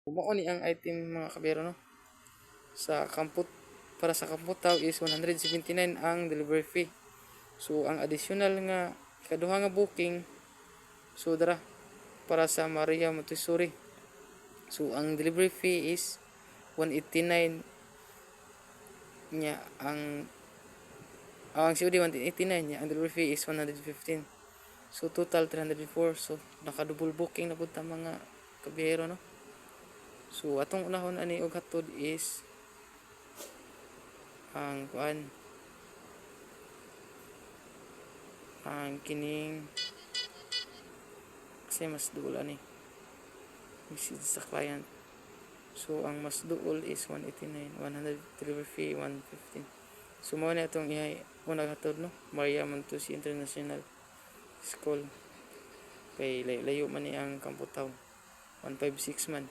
Mao ni ang item mga kabero no. Sa kamput para sa Kamputaw is 179 ang delivery fee. So ang additional nga ikaduha nga booking so dara para sa Maria Montessori. So ang delivery fee is 189 nya ang COD 189 nya ang delivery fee is 115. So total 304. So naka-double booking na pud ta mga kabiyero no. So atong unahon ani og hatod is ang kuan ang kining kasi mas duol ani message sa client. So ang mas duol is 189, 100 delivery fee 115. So mao na itong unang hatod no, Maria Montessori International School. Kay layo man ni ang Kamputaw, 156 man.